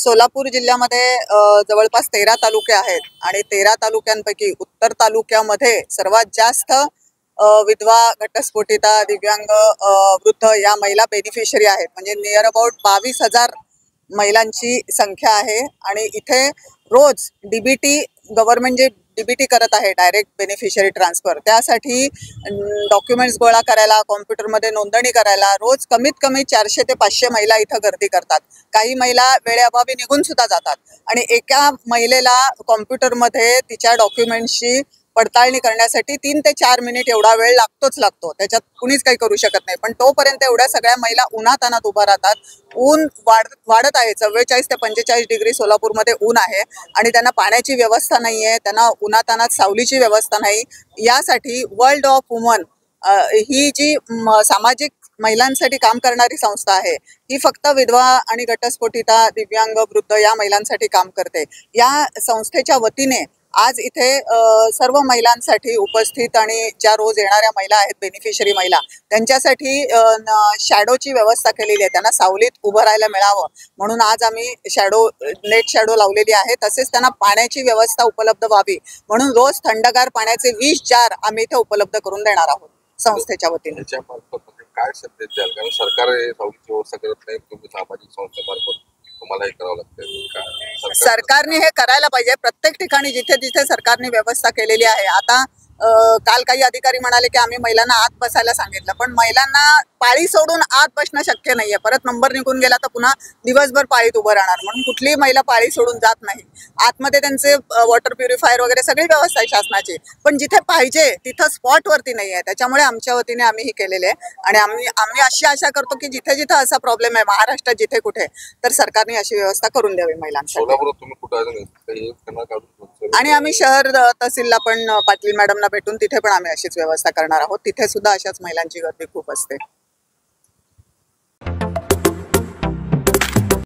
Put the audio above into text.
सोलापूर जिल्ह्यामध्ये जवळपास 13 तालुके आहेत आणि 13 तालुक्यांपैकी उत्तर तालुक्यामध्ये सर्वात जास्त विधवा, घटस्फोटिता, दिव्यांग, वृद्ध या महिला बेनिफिशरी आहेत. म्हणजे नियर अबाउट 22,000 महिलांची संख्या आहे आणि इथे रोज डीबीटी गव्हर्नमेंट जे डीबीटी करत आहे, डायरेक्ट बेनिफिशरी ट्रान्सफर, त्यासाठी डॉक्युमेंट्स गोळा करायला, कॉम्प्युटरमध्ये नोंदणी करायला रोज कमीत कमी 400 ते 500 महिला इथं गर्दी करतात. काही महिला वेळेअभावी निघून सुद्धा जातात आणि एका महिलेला कॉम्प्युटरमध्ये तिच्या डॉक्युमेंट्सची पडताळणी करण्यासाठी 3 ते 4 मिनिट एवढा वेळ लागतो. त्याच्यात कुणीच काही करू शकत नाही. पण तोपर्यंत एवढ्या सगळ्या महिला उन्हातान्हात उभा राहतात. ऊन वाढत आहे. 44 ते 45 डिग्री सोलापूरमध्ये ऊन आहे आणि त्यांना पाण्याची व्यवस्था नाही आहे, त्यांना उन्हातान्हात सावलीची व्यवस्था नाही. यासाठी वर्ल्ड ऑफ वुमन ही जी सामाजिक महिलांसाठी काम करणारी संस्था आहे, ही फक्त विधवा आणि घटस्फोटिता, दिव्यांग, वृद्ध या महिलांसाठी काम करते. या संस्थेच्या वतीने आज इथे सर्व महिलांसाठी उपस्थित आणि ज्या रोज येणाऱ्या महिला आहेत, बेनिफिशरी महिला, त्यांच्यासाठी शॅडोची व्यवस्था केलेली आहे. त्यांना सावलीत उभं राहायला मिळावं म्हणून आज आम्ही नेट शॅडो लावलेली आहे. तसेच त्यांना पाण्याची व्यवस्था उपलब्ध व्हावी म्हणून रोज थंडगार पाण्याचे 20 जार आम्ही इथे उपलब्ध करून देणार आहोत संस्थेच्या वतीने. काय संदेश द्याल? कारण सरकार सावलीची व्यवस्था करत नाही, तुम्ही सामाजिक संस्थेमार्फत तुम्हाला हे करावं लागतं. सरकारने हे करायला पाहिजे. प्रत्येक ठिकाणी जिथे जिथे सरकारने व्यवस्था केलेली आहे. आता काल काही अधिकारी म्हणाले की आम्ही महिलांना आत बसायला सांगितलं, पण महिलांना पाळी सोडून आत बसणं शक्य नाहीये. परत नंबर निघून गेला तर पुन्हा दिवसभर पाळीत उभं राहणार, म्हणून कुठलीही महिला पाळी सोडून जात नाही. आतमध्ये त्यांचे वॉटर प्युरिफायर वगैरे सगळी व्यवस्था आहे शासनाची, पण जिथे पाहिजे तिथं स्पॉट वरती नाही आहे. त्याच्यामुळे आमच्या वतीने आम्ही हे केलेले आहे आणि आम्ही अशी आशा करतो की जिथे जिथे असा प्रॉब्लेम आहे महाराष्ट्रात जिथे कुठे, तर सरकारने अशी व्यवस्था करून द्यावी महिलांसाठी. आणि आम्ही शहर तहसीलला पण पाटील मॅडमना भेटून तिथे पण आम्ही अशीच व्यवस्था करणार आहोत. तिथे सुद्धा अशाच महिलांची गर्दी खूप असते.